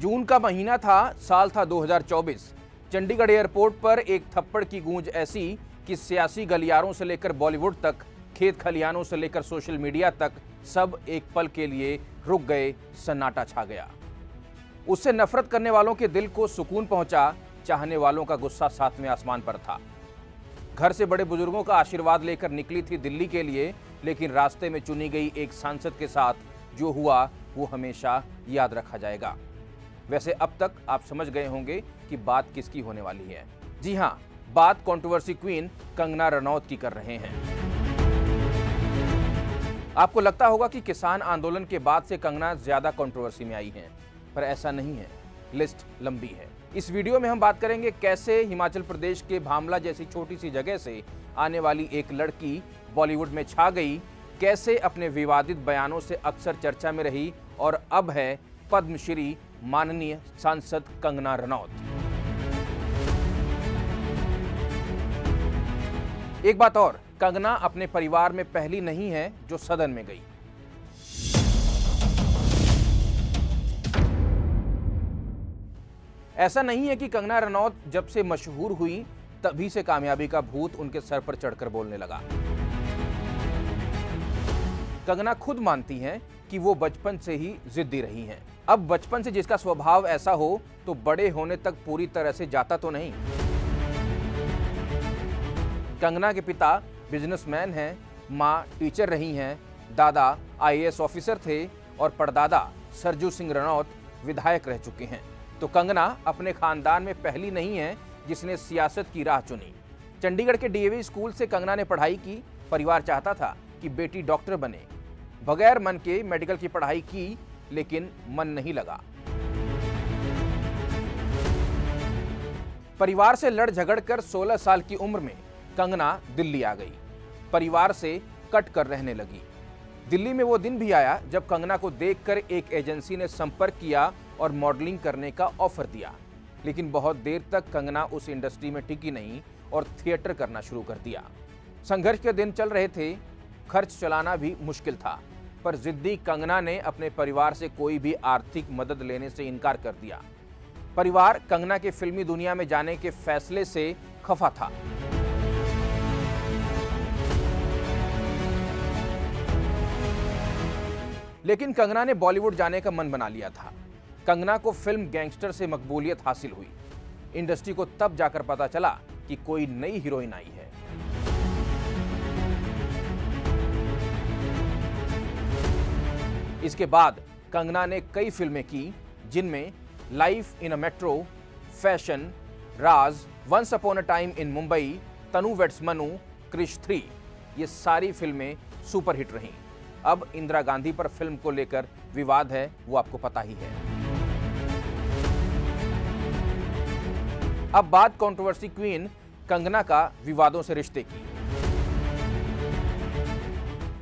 जून का महीना था, साल था 2024। चंडीगढ़ एयरपोर्ट पर एक थप्पड़ की गूंज ऐसी कि सियासी गलियारों से लेकर बॉलीवुड तक, खेत खलियानों से लेकर सोशल मीडिया तक सब एक पल के लिए रुक गए, सन्नाटा छा गया। उससे नफरत करने वालों के दिल को सुकून पहुंचा, चाहने वालों का गुस्सा सातवें आसमान पर था। घर से बड़े बुजुर्गों का आशीर्वाद लेकर निकली थी दिल्ली के लिए, लेकिन रास्ते में चुनी गई एक सांसद के साथ जो हुआ वो हमेशा याद रखा जाएगा। वैसे अब तक आप समझ गए होंगे कि बात किसकी होने वाली है। जी हां, बात कंट्रोवर्सी क्वीन कंगना रनौत की कर रहे हैं। आपको लगता होगा कि किसान आंदोलन के बाद से कंगना ज्यादा कंट्रोवर्सी में आई हैं, पर ऐसा नहीं है। लिस्ट लंबी है। इस वीडियो में हम बात करेंगे कैसे हिमाचल प्रदेश के भामला जैसी छोटी सी जगह से आने वाली एक लड़की बॉलीवुड में छा गई, कैसे अपने विवादित बयानों से अक्सर चर्चा में रही और अब है पद्मश्री माननीय सांसद कंगना रनौत। एक बात और, कंगना अपने परिवार में पहली नहीं है जो सदन में गई। ऐसा नहीं है कि कंगना रनौत जब से मशहूर हुई तभी से कामयाबी का भूत उनके सर पर चढ़कर बोलने लगा। कंगना खुद मानती हैं कि वो बचपन से ही जिद्दी रही हैं। अब बचपन से जिसका स्वभाव ऐसा हो तो बड़े होने तक पूरी तरह से जाता तो नहीं। कंगना के पिता बिजनेसमैन हैं, मां टीचर रही हैं, दादा आईएएस ऑफिसर थे और परदादा सरजू सिंह रनौत विधायक रह चुके हैं। तो कंगना अपने खानदान में पहली नहीं है जिसने सियासत की राह चुनी। चंडीगढ़ के डीएवी स्कूल से कंगना ने पढ़ाई की। परिवार चाहता था कि बेटी डॉक्टर बने। बगैर मन के मेडिकल की पढ़ाई की, लेकिन मन नहीं लगा। परिवार से लड़ झगड़ कर 16 साल की उम्र में कंगना दिल्ली आ गई। परिवार से कट कर रहने लगी। दिल्ली में वो दिन भी आया जब कंगना को देखकर एक एजेंसी ने संपर्क किया और मॉडलिंग करने का ऑफर दिया, लेकिन बहुत देर तक कंगना उस इंडस्ट्री में टिकी नहीं और थिएटर करना शुरू कर दिया। संघर्ष के दिन चल रहे थे, खर्च चलाना भी मुश्किल था, पर जिद्दी कंगना ने अपने परिवार से कोई भी आर्थिक मदद लेने से इनकार कर दिया। परिवार कंगना के फिल्मी दुनिया में जाने के फैसले से खफा था। लेकिन कंगना ने बॉलीवुड जाने का मन बना लिया था। कंगना को फिल्म गैंगस्टर से मकबूलियत हासिल हुई। इंडस्ट्री को तब जाकर पता चला कि कोई नई हीरोइन आई है। इसके बाद कंगना ने कई फिल्में की, जिनमें life in a metro, fashion, Raaz, once upon a time in Mumbai, Tanu weds Manu, Krrish 3, ये सारी फिल्में सुपरहिट रहीं। अब इंदिरा गांधी पर फिल्म को लेकर विवाद है, वो आपको पता ही है। अब बात कंट्रोवर्सी क्वीन कंगना का विवादों से रिश्ते की।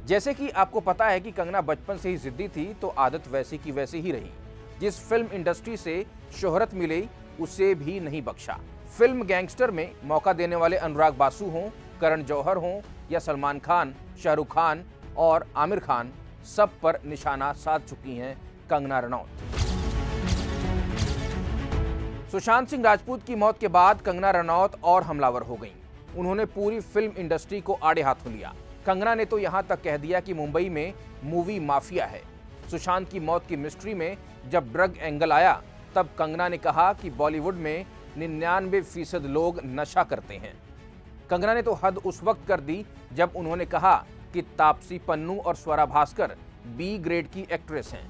जैसे कि आपको पता है कि कंगना बचपन से ही जिद्दी थी, तो आदत वैसी की वैसी ही रही। जिस फिल्म इंडस्ट्री से शोहरत मिली उसे भी नहीं बख्शा। फिल्म गैंगस्टर में मौका देने वाले अनुराग बासु हों, करण जौहर हों या सलमान खान, शाहरुख खान और आमिर खान, सब पर निशाना साध चुकी हैं कंगना रनौत। सुशांत सिंह राजपूत की मौत के बाद कंगना रनौत और हमलावर हो गईं। उन्होंने पूरी फिल्म इंडस्ट्री को आड़े हाथों लिया। कंगना ने तो यहां तक कह दिया कि मुंबई में मूवी माफिया है। सुशांत की मौत की मिस्ट्री में जब ड्रग एंगल आया, तब कंगना ने कहा कि बॉलीवुड में 99% लोग नशा करते हैं। कंगना ने तो हद उस वक्त कर दी जब उन्होंने कहा कि तापसी पन्नू और स्वरा भास्कर बी ग्रेड की एक्ट्रेस हैं।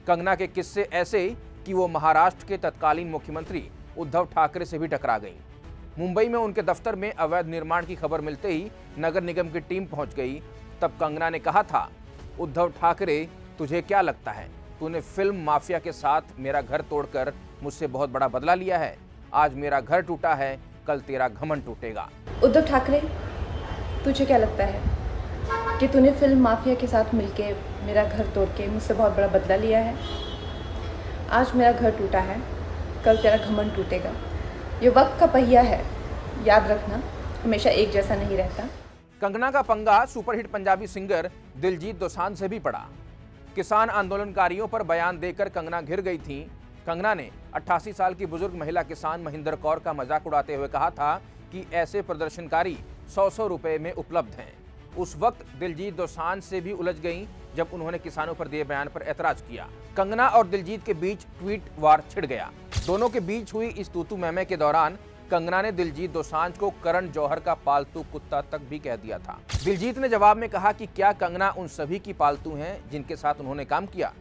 कंगना के किस्से ऐसे कि वो महाराष्ट्र के तत्कालीन मुख्यमंत्री उद्धव ठाकरे से भी टकरा गईं। मुंबई में उनके दफ्तर में अवैध निर्माण की खबर मिलते ही नगर निगम की टीम पहुंच गई। तब कंगना ने कहा था, उद्धव ठाकरे, तुझे क्या लगता है, तूने फिल्म माफिया के साथ मेरा घर तोड़कर मुझसे बहुत बड़ा बदला लिया है। आज मेरा घर टूटा है, कल तेरा घमंड टूटेगा। उद्धव ठाकरे, तुझे क्या लगता है कि तूने फिल्म माफिया के साथ मिलके मेरा घर तोड़ के मुझसे बहुत बड़ा बदला लिया है? आज मेरा घर टूटा है, कल तेरा घमंड टूटेगा। ये वक्त का पहिया है, याद रखना, हमेशा एक जैसा नहीं रहता। कंगना का पंगा सुपरहिट पंजाबी सिंगर दिलजीत दोसांझ से भी पड़ा। किसान आंदोलनकारियों पर बयान देकर कंगना घिर गई थी। कंगना ने 88 साल की बुजुर्ग महिला किसान महिंदर कौर का मजाक उड़ाते हुए कहा था कि ऐसे प्रदर्शनकारी 100-100 रुपए में उपलब्ध हैं। उस वक्त दिलजीत दोसांझ से भी उलझ गईं जब उन्होंने किसानों पर दिए बयान पर ऐतराज किया। कंगना और दिलजीत के बीच ट्वीट वार छिड़ गया। दोनों के बीच हुई इस तूतू मैमे के दौरान कंगना ने दिलजीत दोसांझ को करण जौहर का पालतू कुत्ता तक भी कह दिया था। दिलजीत ने जवाब में कहा कि क्या कंगना उन सभी की पालतू हैं जिनके साथ उन्होंने काम किया।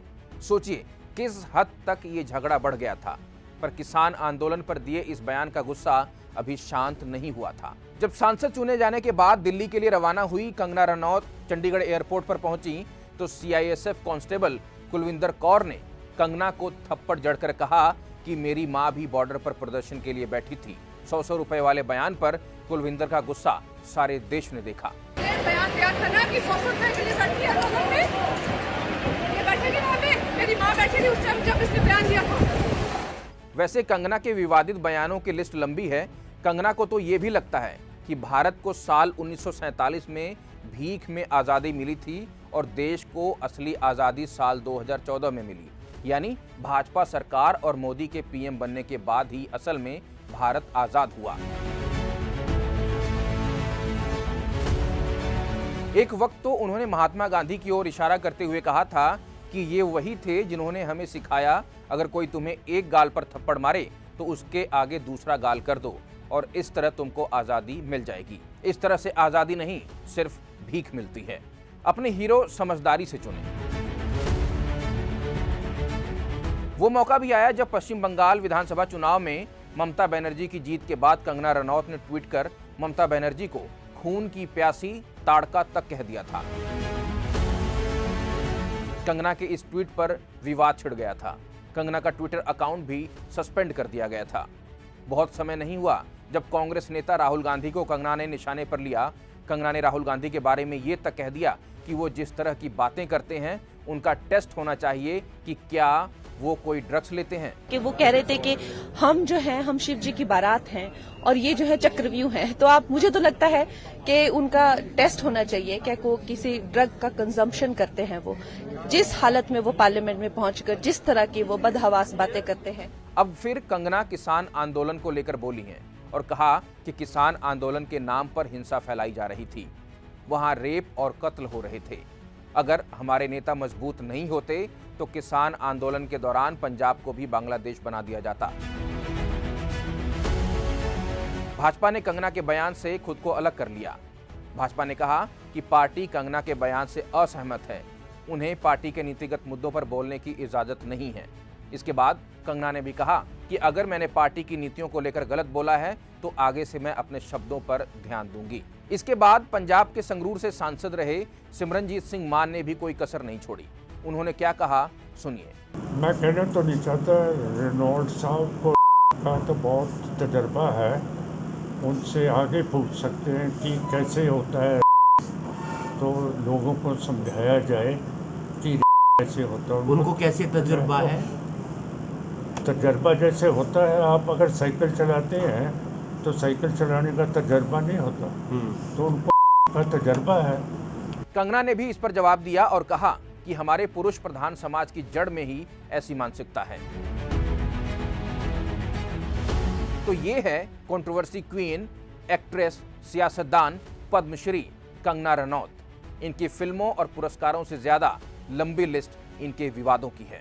सोचिए किस हद तक ये झगड़ा बढ़ गया था। पर किसान आंदोलन पर दिए इस बयान का गुस्सा अभी शांत नहीं हुआ था। जब सांसद चुने जाने के बाद दिल्ली के लिए रवाना हुई कंगना रनौत चंडीगढ़ एयरपोर्ट पर पहुंची तो सीआईएसएफ कांस्टेबल कुलविंदर कौर ने कंगना को थप्पड़ जड़कर कहा कि मेरी मां भी बॉर्डर पर प्रदर्शन के लिए बैठी थी। 100-100 रुपए वाले बयान पर कुलविंदर का गुस्सा सारे देश ने देखा। बयान दिया था ना कि 100 रुपए के लिए बैठी है लोगों पे, ये बैठेगी ना में, मेरी मां बैठी थी उस टाइम जब इसने बयान दिया था। वैसे कंगना के विवादित बयानों की लिस्ट लंबी है। कंगना को तो ये भी लगता है कि भारत को साल 1947 में भीख में आज़ादी मिली थी और देश को असली आज़ादी साल 2014 में मिली, यानी भाजपा सरकार और मोदी के पीएम बनने के बाद ही असल में भारत आज़ाद हुआ। एक वक्त तो उन्होंने महात्मा गांधी की ओर इशारा करते हुए कहा था कि ये वही थे जिन्होंने हमें सिखाया अगर कोई तुम्हें एक गाल पर थप्पड़ मारे तो उसके आगे दूसरा गाल कर दो और इस तरह तुमको आज़ादी मिल जाएगी। इस तरह से आज़ादी नहीं, सिर्फ भीख मिलती है। अपने हीरो समझदारी से चुने। वो मौका भी आया जब पश्चिम बंगाल विधानसभा चुनाव में ममता बनर्जी की जीत के बाद कंगना रनौत ने ट्वीट कर ममता बनर्जी को खून की प्यासी ताड़का तक कह दिया था। कंगना के इस ट्वीट पर विवाद छिड़ गया था। कंगना का ट्विटर अकाउंट भी सस्पेंड कर दिया गया था। बहुत समय नहीं हुआ जब कांग्रेस नेता राहुल गांधी को कंगना ने निशाने पर लिया। कंगना ने राहुल गांधी के बारे में ये तक कह दिया कि वो जिस तरह की बातें करते हैं उनका टेस्ट होना चाहिए कि क्या वो कोई ड्रग्स लेते हैं। कि वो कह रहे थे कि हम जो हैं हम शिव जी की बारात हैं और ये जो है चक्रव्यूह है। तो आप मुझे तो लगता है कि उनका टेस्ट होना चाहिए क्या को किसी ड्रग का कंजम्पशन करते हैं। वो जिस हालत में वो पार्लियामेंट में पहुंचकर जिस तरह की वो बदहवास बातें करते हैं। अब फिर कंगना किसान आंदोलन को लेकर बोली हैं और कहा कि किसान आंदोलन के नाम पर हिंसा फैलाई जा रही थी, वहां रेप और कत्ल हो रहे थे। अगर हमारे नेता मजबूत नहीं होते तो किसान आंदोलन के दौरान पंजाब को भी बांग्लादेश बना दिया जाता। भाजपा ने कंगना के बयान से खुद को अलग कर लिया। भाजपा ने कहा कि पार्टी कंगना के बयान से असहमत है, उन्हें पार्टी के नीतिगत मुद्दों पर बोलने की इजाजत नहीं है। इसके बाद कंगना ने भी कहा कि अगर मैंने पार्टी की नीतियों को लेकर गलत बोला है तो आगे से मैं अपने शब्दों पर ध्यान दूंगी। इसके बाद पंजाब के संगरूर से सांसद रहे सिमरनजीत सिंह मान ने भी कोई कसर नहीं छोड़ी। उन्होंने क्या कहा सुनिए। मैं कहना तो नहीं चाहता, रेनॉल्ड साहब को का तो बहुत तजर्बा है, उनसे आगे पूछ सकते हैं कि कैसे होता है तो लोगों को समझाया जाए कि कैसे होता है। उनको कैसे तजुर्बा है? तजर्बा जैसे होता है, आप अगर साइकिल चलाते हैं तो साइकिल चलाने का तजर्बा नहीं होता, तो उनको का तजर्बा है। कंगना ने भी इस पर जवाब दिया और कहा कि हमारे पुरुष प्रधान समाज की जड़ में ही ऐसी मानसिकता है। तो ये है कंट्रोवर्सी क्वीन, एक्ट्रेस, सियासतदान, पद्मश्री कंगना रनौत। इनकी फिल्मों और पुरस्कारों से ज्यादा लंबी लिस्ट इनके विवादों की है।